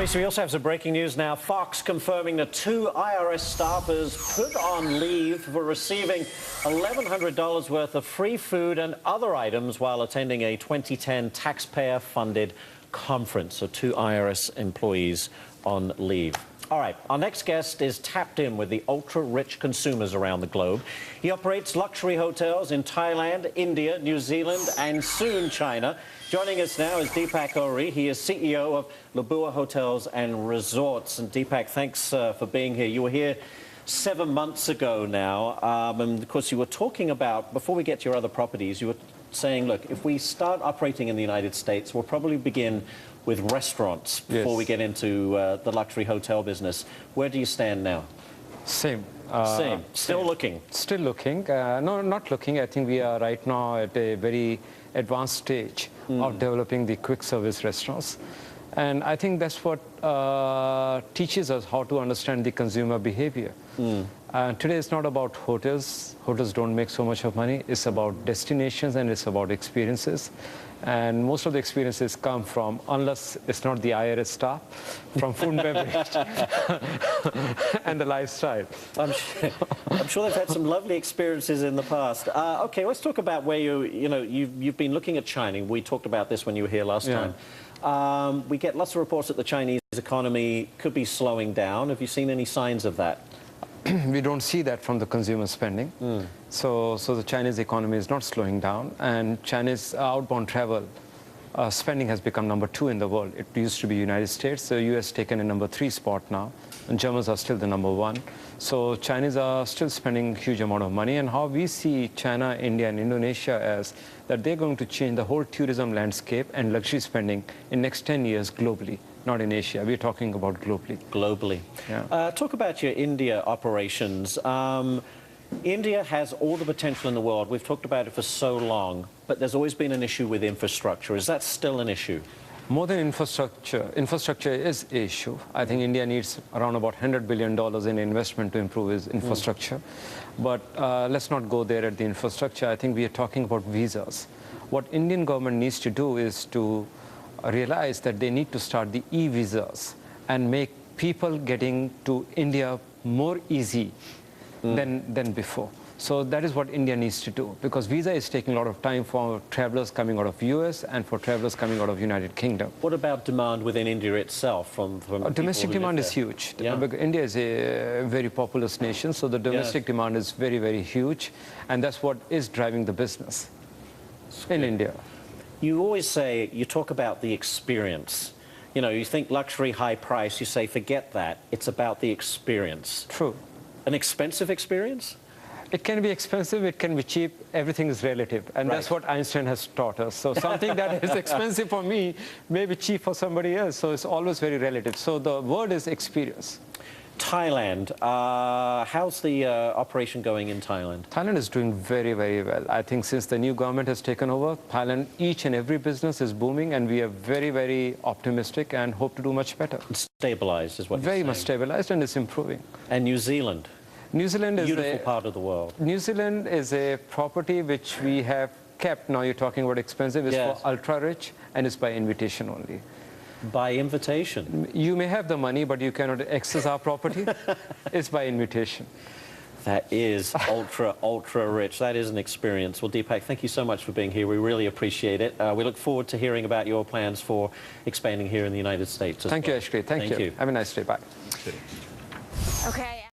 Tracy, we also have some breaking news now. Fox confirming that 2 IRS staffers put on leave for receiving $1,100 worth of free food and other items while attending a 2010 taxpayer-funded conference. So 2 IRS employees on leave. All right, our next guest is tapped in with the ultra-rich consumers around the globe. He operates luxury hotels in Thailand, India, New Zealand, and soon China. Joining us now is Deepak Ohri. He is CEO of Lebua Hotels and Resorts. And Deepak, thanks for being here. You were here 7 months ago now. And of course, you were talking about, before we get to your other properties, you were saying, look, if we start operating in the United States, we'll probably begin with restaurants before we get into the luxury hotel business. Where do you stand now? Same. Same. Still looking? Still looking. No, not looking. I think we are right now at a very advanced stage of developing the quick service restaurants. And I think that's what teaches us how to understand the consumer behavior. Today it's not about hotels. Hotels don't make so much of money. It's about destinations and it's about experiences. And most of the experiences come from, unless it's not the IRS staff, from food and beverage and the lifestyle. I'm sure they've had some lovely experiences in the past. Okay, let's talk about where you've been looking at China. We talked about this when you were here last time. We get lots of reports that the Chinese economy could be slowing down. Have you seen any signs of that? We don't see that from the consumer spending. So the Chinese economy is not slowing down, and Chinese outbound travel spending has become #2 in the world. It used to be United States, so US taken a #3 spot now, and Germans are still the #1. So Chinese are still spending a huge amount of money, and how we see China, India, and Indonesia as that they're going to change the whole tourism landscape and luxury spending in next 10 years globally. Not in Asia. We're talking about globally. Globally. Yeah. Talk about your India operations. India has all the potential in the world. We've talked about it for so long, but there's always been an issue with infrastructure. Is that still an issue? More than infrastructure, infrastructure is an issue. I think India needs around about $100 billion in investment to improve its infrastructure. But let's not go there at the infrastructure. I think we are talking about visas. What Indian government needs to do is to realize that they need to start the e-visas and make people getting to India more easy than before. So that is what India needs to do, because visa is taking a lot of time for travelers coming out of US and for travelers coming out of United Kingdom. What about demand within India itself? From domestic demand is huge. Yeah. India is a very populous nation, so the domestic demand is very, very huge, and that's what is driving the business in India. You always say, you talk about the experience. You know, you think luxury, high price, you say, forget that. It's about the experience. True. An expensive experience? It can be expensive, it can be cheap, everything is relative. And that's what Einstein has taught us. So something that is expensive for me may be cheap for somebody else. So it's always very relative. So the word is experience. Thailand, how's the operation going in Thailand? Thailand is doing very, very well. I think since the new government has taken over, Thailand, each and every business is booming, and we are very, very optimistic and hope to do much better. It's stabilized is what you're saying. Very much stabilized, and it's improving. And New Zealand? New Zealand is beautiful part of the world. New Zealand is a property which we have kept. Now you're talking about expensive. It's for ultra-rich, and it's by invitation only. By invitation? You may have the money, but you cannot access our property. It's by invitation. That is ultra rich. That is an experience. Well, Deepak, thank you so much for being here. We really appreciate it. We look forward to hearing about your plans for expanding here in the United States. Thank you, Ashley. Thank you. Have a nice day. Bye. Okay.